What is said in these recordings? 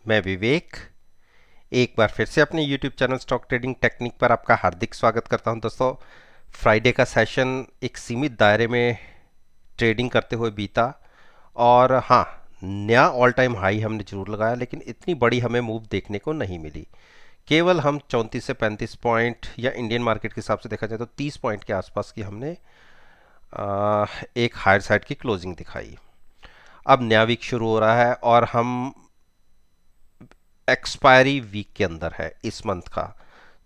मैं विवेक एक बार फिर से अपने YouTube channel stock trading technique पर आपका हार्दिक स्वागत करता हूं। दोस्तों, फ्राइडे का सेशन एक सीमित दायरे में ट्रेडिंग करते हुए बीता और हाँ, नया ऑल टाइम हाई हमने जरूर लगाया, लेकिन इतनी बड़ी हमें मूव देखने को नहीं मिली। केवल हम 34 से 35 पॉइंट या इंडियन मार्केट के हिसाब से देखा जाए तो 30 पॉइंट के आसपास की हमने एक हायर साइड की क्लोजिंग दिखाई। अब नया वीक शुरू हो रहा है और हम एक्सपायरी वीक के अंदर है। इस मंथ का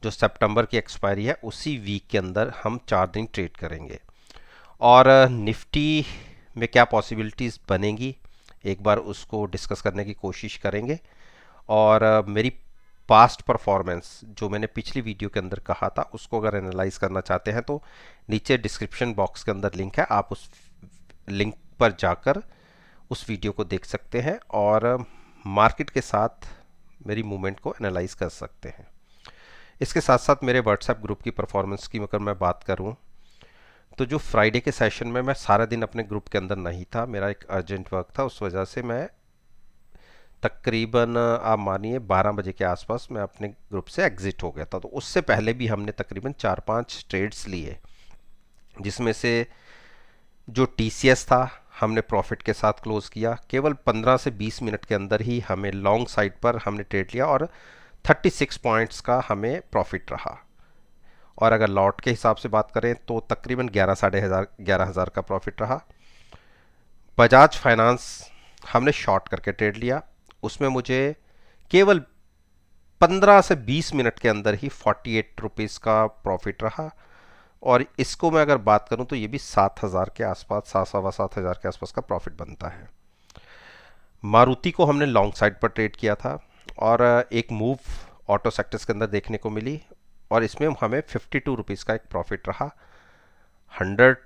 जो सितंबर की एक्सपायरी है उसी वीक के अंदर हम 4 दिन ट्रेड करेंगे और निफ्टी में क्या पॉसिबिलिटीज़ बनेंगी एक बार उसको डिस्कस करने की कोशिश करेंगे। और मेरी पास्ट परफॉर्मेंस जो मैंने पिछली वीडियो के अंदर कहा था उसको अगर एनालाइज करना चाहते हैं तो नीचे डिस्क्रिप्शन बॉक्स के अंदर लिंक है, आप उस लिंक पर जाकर उस वीडियो को देख सकते हैं और मार्केट के साथ मेरी मूवमेंट को एनालाइज कर सकते हैं। इसके साथ साथ मेरे व्हाट्सएप ग्रुप की परफॉर्मेंस की अगर मैं बात करूं तो जो फ्राइडे के सेशन में मैं सारा दिन अपने ग्रुप के अंदर नहीं था, मेरा एक अर्जेंट वर्क था, उस वजह से मैं तकरीबन आप मानिए 12 बजे के आसपास मैं अपने ग्रुप से एग्जिट हो गया था। तो उससे पहले भी हमने तकरीबन 4-5 ट्रेड्स लिए, जिसमें से जो टीसीएस था हमने प्रॉफिट के साथ क्लोज किया। केवल 15 से 20 मिनट के अंदर ही हमें लॉन्ग साइड पर हमने ट्रेड लिया और 36 पॉइंट्स का हमें प्रॉफिट रहा। और अगर लॉट के हिसाब से बात करें तो तकरीबन 11,500 का प्रॉफिट रहा। बजाज फाइनेंस हमने शॉर्ट करके ट्रेड लिया, उसमें मुझे केवल 15 से 20 मिनट के अंदर ही 48 रुपीज़ का प्रॉफिट रहा। और इसको मैं अगर बात करूं तो ये भी 7,000 के आसपास, 7,000 के आसपास का प्रॉफिट बनता है। मारुति को हमने लॉन्ग साइड पर ट्रेड किया था और एक मूव ऑटो सेक्टर्स के अंदर देखने को मिली और इसमें हमें 52 रुपीज़ का एक प्रॉफिट रहा। 100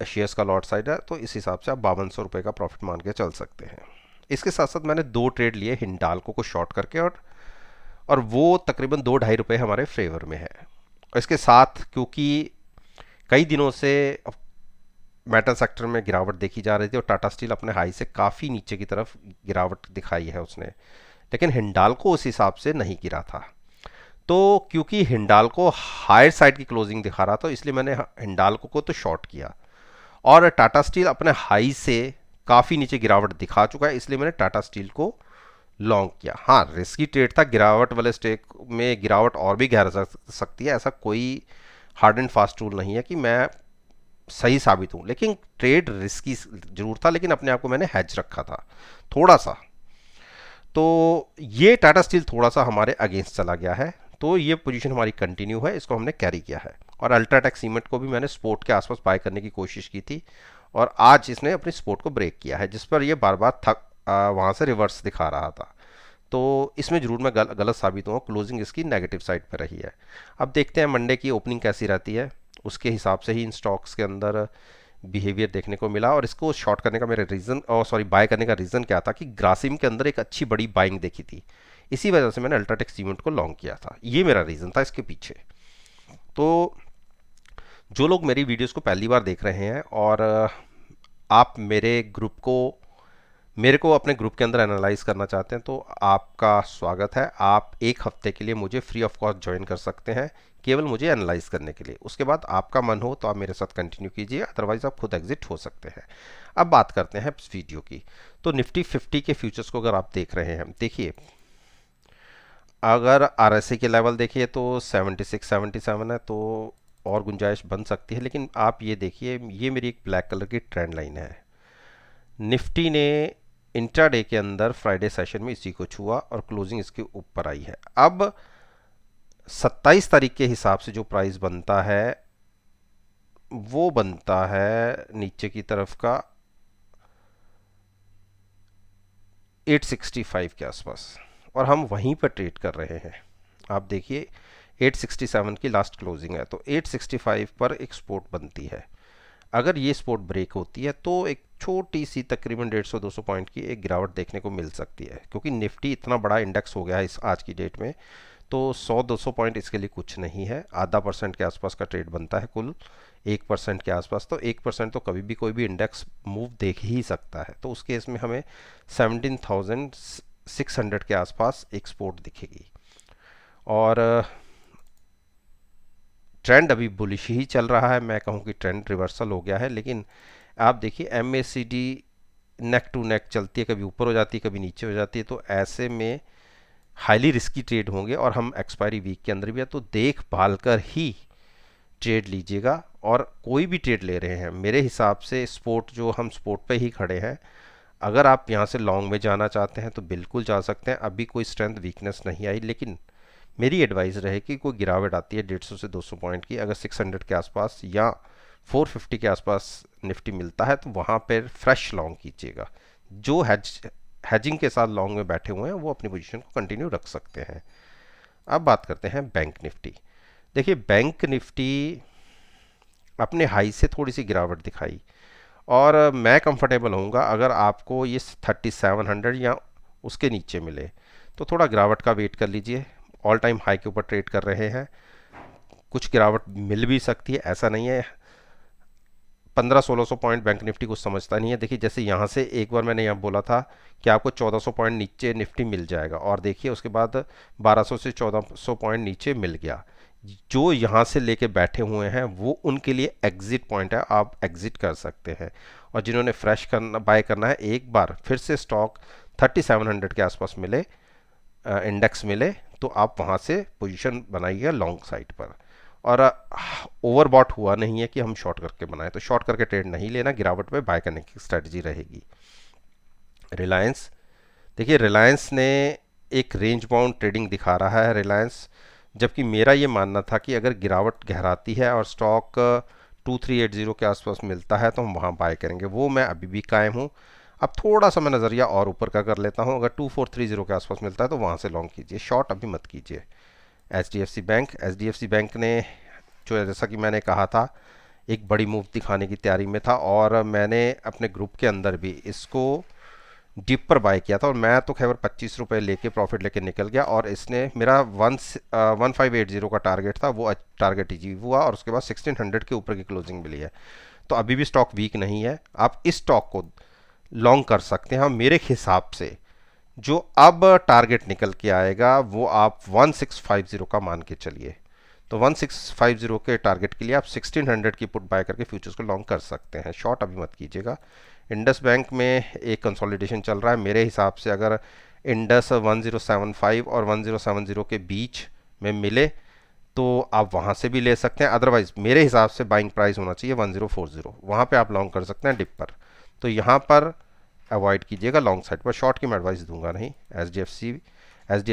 शेयर्स का लॉट साइड है तो इस हिसाब से आप 5200 रुपये का प्रॉफिट मान के चल सकते हैं। इसके साथ साथ मैंने 2 ट्रेड लिए हिंडाल्को को शॉर्ट करके और वो तकरीबन 2-2.5 रुपये हमारे फेवर में है। और इसके साथ क्योंकि कई दिनों से मेटल सेक्टर में गिरावट देखी जा रही थी और टाटा स्टील अपने हाई से काफ़ी नीचे की तरफ गिरावट दिखाई है उसने, लेकिन हिंडाल्को उस हिसाब से नहीं गिरा था। तो क्योंकि हिंडाल्को हायर साइड की क्लोजिंग दिखा रहा था इसलिए मैंने हिंडाल्को को तो शॉर्ट किया और टाटा स्टील अपने हाई से काफ़ी नीचे गिरावट दिखा चुका है इसलिए मैंने टाटा स्टील को लॉन्ग किया। हाँ, रिस्की ट्रेड था, गिरावट वाले स्टेक में गिरावट और भी गहरा सकती है, ऐसा कोई हार्ड एंड फास्ट रूल नहीं है कि मैं सही साबित हूँ, लेकिन ट्रेड रिस्की जरूर था, लेकिन अपने आप को मैंने हैज रखा था थोड़ा सा। तो ये टाटा स्टील थोड़ा सा हमारे अगेंस्ट चला गया है, तो ये पोजीशन हमारी कंटिन्यू है, इसको हमने कैरी किया है। और अल्ट्राटेक सीमेंट को भी मैंने सपोर्ट के आसपास बाय करने की कोशिश की थी और आज इसने अपनी सपोर्ट को ब्रेक किया है, जिस पर ये बार बार थक वहाँ से रिवर्स दिखा रहा था। तो इसमें जरूर मैं गलत साबित हुआ, क्लोजिंग इसकी नेगेटिव साइड पर रही है। अब देखते हैं मंडे की ओपनिंग कैसी रहती है, उसके हिसाब से ही इन स्टॉक्स के अंदर बिहेवियर देखने को मिला। और इसको शॉर्ट करने का मेरा रीज़न, और सॉरी बाय करने का रीज़न क्या था कि ग्रासिम के अंदर एक अच्छी बड़ी बाइंग देखी थी, इसी वजह से मैंने अल्ट्राटेक सीमेंट को लॉन्ग किया था। ये मेरा रीज़न था इसके पीछे। तो जो लोग मेरी वीडियोस को पहली बार देख रहे हैं और आप मेरे को अपने ग्रुप के अंदर एनालाइज करना चाहते हैं तो आपका स्वागत है। आप एक हफ्ते के लिए मुझे फ्री ऑफ कॉस्ट ज्वाइन कर सकते हैं, केवल मुझे एनालाइज करने के लिए। उसके बाद आपका मन हो तो आप मेरे साथ कंटिन्यू कीजिए, अदरवाइज आप खुद एग्जिट हो सकते हैं। अब बात करते हैं इस वीडियो की। तो निफ्टी 50 के फ्यूचर्स को अगर आप देख रहे हैं, देखिए अगर आरएसआई के लेवल देखिए तो 76-77 है, तो और गुंजाइश बन सकती है। लेकिन आप ये देखिए, ये मेरी एक ब्लैक कलर की ट्रेंड लाइन है। निफ्टी ने इंट्राडे के अंदर फ्राइडे सेशन में इसी को छुआ और क्लोजिंग इसके ऊपर आई है। अब 27 तारीख के हिसाब से जो प्राइस बनता है वो बनता है नीचे की तरफ का 865 के आसपास और हम वहीं पर ट्रेड कर रहे हैं। आप देखिए 867 की लास्ट क्लोजिंग है, तो 865 पर एक सपोर्ट बनती है। अगर ये सपोर्ट ब्रेक होती है तो एक छोटी सी तकरीबन 150-200 पॉइंट की एक गिरावट देखने को मिल सकती है, क्योंकि निफ्टी इतना बड़ा इंडेक्स हो गया है इस आज की डेट में, तो 100-200 पॉइंट इसके लिए कुछ नहीं है। आधा परसेंट के आसपास का ट्रेड बनता है कुल 1% के आसपास, तो 1% तो कभी भी कोई भी इंडेक्स मूव देख ही सकता है। तो उस केस में हमें 600 के आसपास एक सपोर्ट दिखेगी। और ट्रेंड अभी बुलिश ही चल रहा है, मैं कहूँ कि ट्रेंड रिवर्सल हो गया है, लेकिन आप देखिए MACD नेक टू नेक चलती है, कभी ऊपर हो जाती है कभी नीचे हो जाती है, तो ऐसे में हाईली रिस्की ट्रेड होंगे और हम एक्सपायरी वीक के अंदर भी है, तो देख भाल कर ही ट्रेड लीजिएगा। और कोई भी ट्रेड ले रहे हैं मेरे हिसाब से स्पोर्ट, जो हम स्पोर्ट पे ही खड़े हैं, अगर आप यहाँ से लॉन्ग में जाना चाहते हैं तो बिल्कुल जा सकते हैं। अभी कोई स्ट्रेंथ वीकनेस नहीं आई, लेकिन मेरी एडवाइस रहे कि कोई गिरावट आती है 150 से 200 पॉइंट की, अगर 600 के आसपास या 450 के आसपास निफ्टी मिलता है तो वहाँ पर फ्रेश लॉन्ग कीजिएगा। जो हैजिंग के साथ लॉन्ग में बैठे हुए हैं वो अपनी पोजीशन को कंटिन्यू रख सकते हैं। अब बात करते हैं बैंक निफ्टी। देखिए बैंक निफ्टी अपने हाई से थोड़ी सी गिरावट दिखाई, और मैं कंफर्टेबल होऊंगा अगर आपको ये 3700 या उसके नीचे मिले, तो थोड़ा गिरावट का वेट कर लीजिए। ऑल टाइम हाई के ऊपर ट्रेड कर रहे हैं, कुछ गिरावट मिल भी सकती है, ऐसा नहीं है। 1500-1600 पॉइंट बैंक निफ्टी कुछ समझता नहीं है। देखिए जैसे यहाँ से एक बार मैंने यहाँ बोला था कि आपको 1400 पॉइंट नीचे निफ्टी मिल जाएगा, और देखिए उसके बाद 1200 से 1400 पॉइंट नीचे मिल गया। जो यहाँ से लेके बैठे हुए हैं वो उनके लिए एग्जिट पॉइंट है, आप एग्जिट कर सकते हैं। और जिन्होंने फ्रेश करना बाय करना है, एक बार फिर से स्टॉक 3700 के आसपास मिले, इंडेक्स मिले, तो आप वहाँ से पोजीशन बनाइएगा लॉन्ग साइड पर। और ओवरबॉट हुआ नहीं है कि हम शॉर्ट करके बनाए, तो शॉर्ट करके ट्रेड नहीं लेना, गिरावट पे बाय करने की स्ट्रेटजी रहेगी। रिलायंस, देखिए रिलायंस ने एक रेंज बाउंड ट्रेडिंग दिखा रहा है रिलायंस, जबकि मेरा ये मानना था कि अगर गिरावट गहराती है और स्टॉक 2380 के आसपास मिलता है तो हम वहाँ बाय करेंगे, वो मैं अभी भी कायम हूँ। अब थोड़ा सा मैं नज़रिया और ऊपर का कर लेता हूँ, अगर 2430 के आसपास मिलता है तो वहाँ से लॉन्ग कीजिए, शॉर्ट अभी मत कीजिए। H D F C bank ने, जो जैसा कि मैंने कहा था, एक बड़ी मूव दिखाने की तैयारी में था, और मैंने अपने ग्रुप के अंदर भी इसको डिप पर बाय किया था, और मैं तो खैर 25 रुपये लेके प्रॉफिट लेके निकल गया, और इसने मेरा 1580 का टारगेट था, वो टारगेट अचीव हुआ, और उसके बाद 1600 के ऊपर की क्लोजिंग मिली है। तो अभी भी स्टॉक वीक नहीं है, आप इस स्टॉक को लॉन्ग कर सकते हैं। मेरे हिसाब से जो अब टारगेट निकल के आएगा वो आप 1650 का मान के चलिए, तो 1650 के टारगेट के लिए आप 1600 की पुट बाय करके फ्यूचर्स को लॉन्ग कर सकते हैं, शॉर्ट अभी मत कीजिएगा। इंडस बैंक में एक कंसोलिडेशन चल रहा है, मेरे हिसाब से अगर इंडस 1075 और 1070 के बीच में मिले तो आप वहाँ से भी ले सकते हैं, अदरवाइज मेरे हिसाब से बाइंग प्राइस होना चाहिए 1040, वहाँ पे आप लॉन्ग कर सकते हैं डिप पर। तो यहाँ पर अवॉइड कीजिएगा लॉन्ग साइड पर, शॉर्ट की मैं एडवाइस दूंगा नहीं। एच डी एफ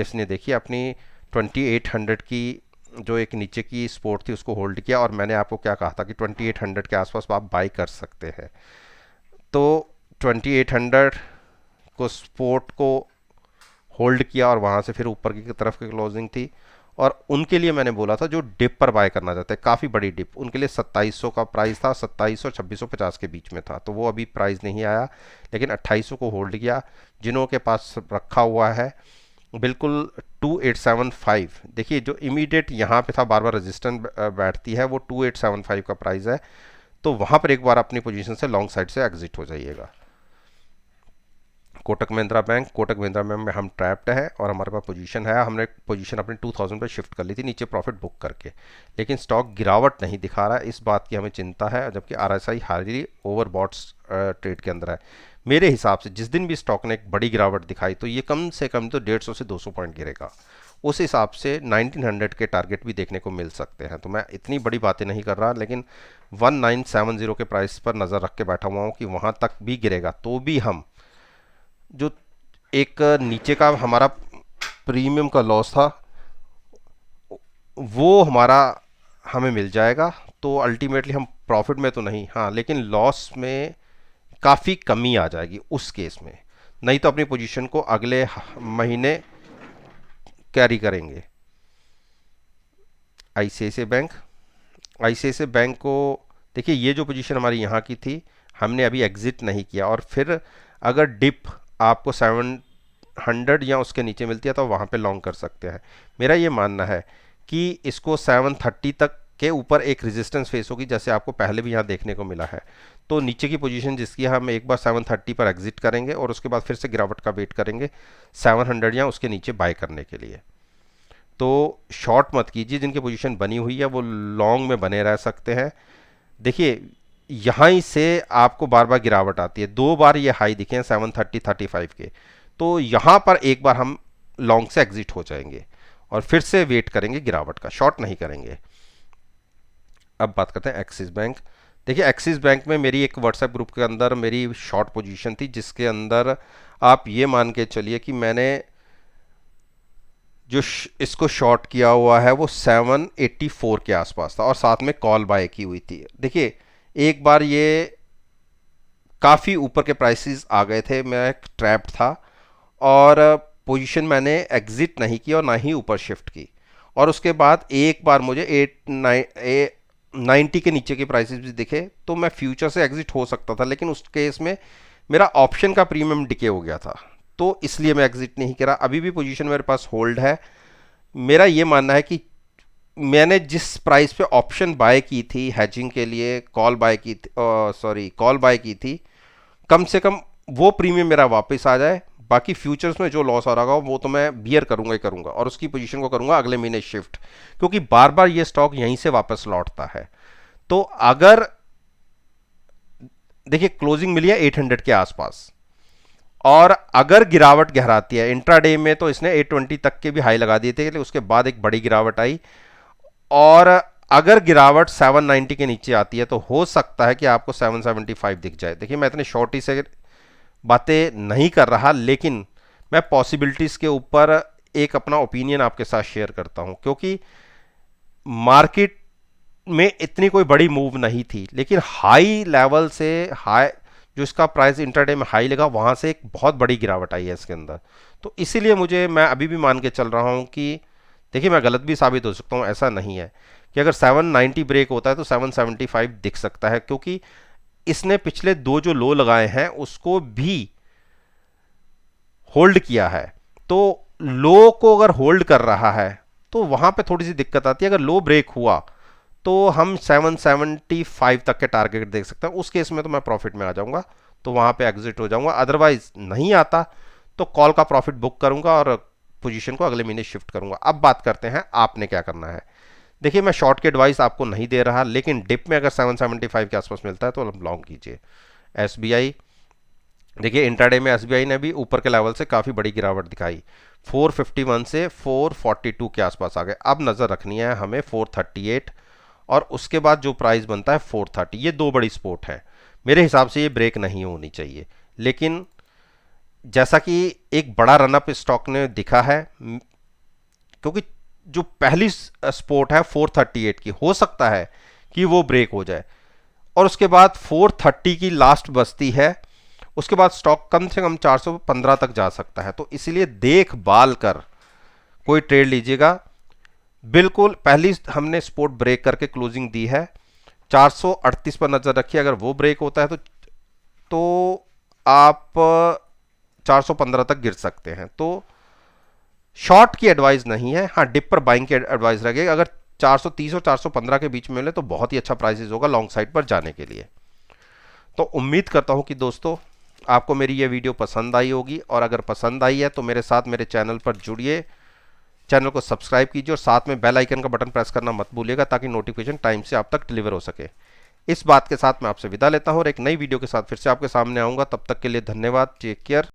सी ने देखिए अपनी 2800 की जो एक नीचे की सपोर्ट थी उसको होल्ड किया, और मैंने आपको क्या कहा था कि 2800 के आसपास आप बाई कर सकते हैं। तो 2800 को सपोर्ट को होल्ड किया, और वहाँ से फिर ऊपर की तरफ की क्लोजिंग थी, और उनके लिए मैंने बोला था जो डिप पर बाय करना चाहते हैं, काफ़ी बड़ी डिप, उनके लिए 2700 का प्राइस था, 2700 2650 के बीच में था, तो वो अभी प्राइस नहीं आया, लेकिन 2800 को होल्ड किया। जिन्हों के पास रखा हुआ है बिल्कुल 2875, देखिए जो इमीडिएट यहाँ पे था, बार बार रेजिस्टेंस बैठती है, वो 2875 का प्राइस है, तो वहाँ पर एक बार अपनी पोजीशन से लॉन्ग साइड से एग्जिट हो जाइएगा। कोटक महिंद्रा बैंक, कोटक महिंद्रा में हम ट्रैप्ड है और हमारे पास पोजीशन है, हमने पोजीशन अपनी 2000 पे शिफ्ट कर ली थी नीचे प्रॉफिट बुक करके, लेकिन स्टॉक गिरावट नहीं दिखा रहा है, इस बात की हमें चिंता है, जबकि RSI हाईली ओवरबॉट्स ट्रेड के अंदर है। मेरे हिसाब से जिस दिन भी स्टॉक ने एक बड़ी गिरावट दिखाई तो ये कम से कम तो 150 से 200 पॉइंट गिरेगा, उस हिसाब से 1900 के टारगेट भी देखने को मिल सकते हैं। तो मैं इतनी बड़ी बातें नहीं कर रहा, लेकिन 1970 के प्राइस पर नज़र रख के बैठा हुआ हूँ कि वहाँ तक भी गिरेगा तो भी हम जो एक नीचे का हमारा प्रीमियम का लॉस था वो हमारा हमें मिल जाएगा, तो अल्टीमेटली हम प्रॉफिट में तो नहीं, हाँ लेकिन लॉस में काफ़ी कमी आ जाएगी उस केस में, नहीं तो अपनी पोजीशन को अगले महीने कैरी करेंगे। आईसीआईसीआई बैंक को देखिए, ये जो पोजीशन हमारी यहाँ की थी हमने अभी एग्जिट नहीं किया, और फिर अगर डिप आपको 700 या उसके नीचे मिलती है तो वहाँ पे लॉन्ग कर सकते हैं। मेरा ये मानना है कि इसको 730 तक के ऊपर एक रेजिस्टेंस फेस होगी, जैसे आपको पहले भी यहाँ देखने को मिला है। तो नीचे की पोजीशन जिसकी हम एक बार 730 पर एग्जिट करेंगे और उसके बाद फिर से गिरावट का वेट करेंगे 700 या उसके नीचे बाय करने के लिए। तो शॉर्ट मत कीजिए, जिनकी पोजीशन बनी हुई है वो लॉन्ग में बने रह सकते हैं। देखिए यहाँ ही से आपको बार बार गिरावट आती है, 2 बार ये हाई दिखे हैं 730-35 के, तो यहाँ पर एक बार हम लॉन्ग से एग्जिट हो जाएंगे और फिर से वेट करेंगे गिरावट का, शॉर्ट नहीं करेंगे। अब बात करते हैं एक्सिस बैंक। देखिए एक्सिस बैंक में मेरी एक व्हाट्सएप ग्रुप के अंदर मेरी शॉर्ट पोजीशन थी, जिसके अंदर आप ये मान के चलिए कि मैंने जो इसको शॉर्ट किया हुआ है वो 784 के आसपास था और साथ में कॉल बाय की हुई थी। देखिए एक बार ये काफ़ी ऊपर के प्राइसेस आ गए थे, मैं ट्रैप्ड था और पोजीशन मैंने एग्जिट नहीं की और ना ही ऊपर शिफ्ट की। और उसके बाद एक बार मुझे 90 के नीचे के प्राइसेस भी दिखे तो मैं फ्यूचर से एग्जिट हो सकता था, लेकिन उस केस में मेरा ऑप्शन का प्रीमियम डिके हो गया था, तो इसलिए मैं एग्जिट नहीं करा। अभी भी पोजीशन मेरे पास होल्ड है। मेरा ये मानना है कि मैंने जिस प्राइस पे ऑप्शन बाय की थी हेजिंग के लिए, कॉल बाय की थी, कॉल बाय की थी, कम से कम वो प्रीमियम मेरा वापस आ जाए। बाकी फ्यूचर्स में जो लॉस आ रहा होगा वो तो मैं बियर करूंगा ही करूंगा और उसकी पोजीशन को करूंगा अगले महीने शिफ्ट, क्योंकि बार बार ये स्टॉक यहीं से वापस लौटता है। तो अगर देखिए क्लोजिंग मिली है 800 के आसपास और अगर गिरावट गहराती है इंट्राडे में, तो इसने 820 तक के भी हाई लगा दिए थे, उसके बाद एक बड़ी गिरावट आई और अगर गिरावट 790 के नीचे आती है तो हो सकता है कि आपको 775 दिख जाए। देखिए मैं इतने शॉर्टी से बातें नहीं कर रहा, लेकिन मैं पॉसिबिलिटीज़ के ऊपर एक अपना ओपिनियन आपके साथ शेयर करता हूं, क्योंकि मार्केट में इतनी कोई बड़ी मूव नहीं थी, लेकिन हाई लेवल से हाई जो इसका प्राइस इंटरडे में हाई लगा वहां से एक बहुत बड़ी गिरावट आई है इसके अंदर। तो इसीलिए मैं अभी भी मान के चल रहा हूं कि देखिए मैं गलत भी साबित हो सकता हूं, ऐसा नहीं है कि अगर 790 ब्रेक होता है तो 775 दिख सकता है, क्योंकि इसने पिछले 2 जो लो लगाए हैं उसको भी होल्ड किया है। तो लो को अगर होल्ड कर रहा है तो वहां पे थोड़ी सी दिक्कत आती है। अगर लो ब्रेक हुआ तो हम 775 तक के टारगेट देख सकते हैं, उस केस में तो मैं प्रॉफिट में आ जाऊंगा, तो वहां पे एग्जिट हो जाऊंगा। अदरवाइज नहीं आता तो कॉल का प्रॉफिट बुक करूंगा और पोजीशन को अगले महीने शिफ्ट करूंगा। अब बात करते हैं आपने क्या करना है। देखिए मैं शॉर्ट की एडवाइस आपको नहीं दे रहा, लेकिन डिप में अगर 775 के आसपास मिलता है तो आप लॉन्ग कीजिए। एसबीआई, देखिए इंट्राडे में एसबीआई ने भी ऊपर के लेवल से काफ़ी बड़ी गिरावट दिखाई, 451 से 442 के आसपास आ गए। अब नज़र रखनी है हमें 438 और उसके बाद जो प्राइस बनता है 430। ये 2 बड़ी सपोर्ट है, मेरे हिसाब से ये ब्रेक नहीं होनी चाहिए। लेकिन जैसा कि एक बड़ा रनअप स्टॉक ने दिखा है, क्योंकि जो पहली सपोर्ट है 438 की, हो सकता है कि वो ब्रेक हो जाए और उसके बाद 430 की लास्ट बचती है, उसके बाद स्टॉक कम से कम 415 तक जा सकता है। तो इसलिए देखभाल कर कोई ट्रेड लीजिएगा। बिल्कुल पहली हमने सपोर्ट ब्रेक करके क्लोजिंग दी है, 438 पर नजर रखिए। अगर वो ब्रेक होता है तो आप 415 तक गिर सकते हैं। तो शॉर्ट की एडवाइस नहीं है, हाँ डिप पर बाइंग की एडवाइस रहेगी। अगर 430 और 415 के बीच में मिले तो बहुत ही अच्छा प्राइसेस होगा लॉन्ग साइड पर जाने के लिए। तो उम्मीद करता हूं कि दोस्तों आपको मेरी ये वीडियो पसंद आई होगी, और अगर पसंद आई है तो मेरे साथ मेरे चैनल पर जुड़िए, चैनल को सब्सक्राइब कीजिए और साथ में बेल आइकन का बटन प्रेस करना मत भूलिएगा, ताकि नोटिफिकेशन टाइम से आप तक डिलीवर हो सके। इस बात के साथ मैं आपसे विदा लेता हूं और एक नई वीडियो के साथ फिर से आपके सामने आऊंगा। तब तक के लिए धन्यवाद, टेक केयर।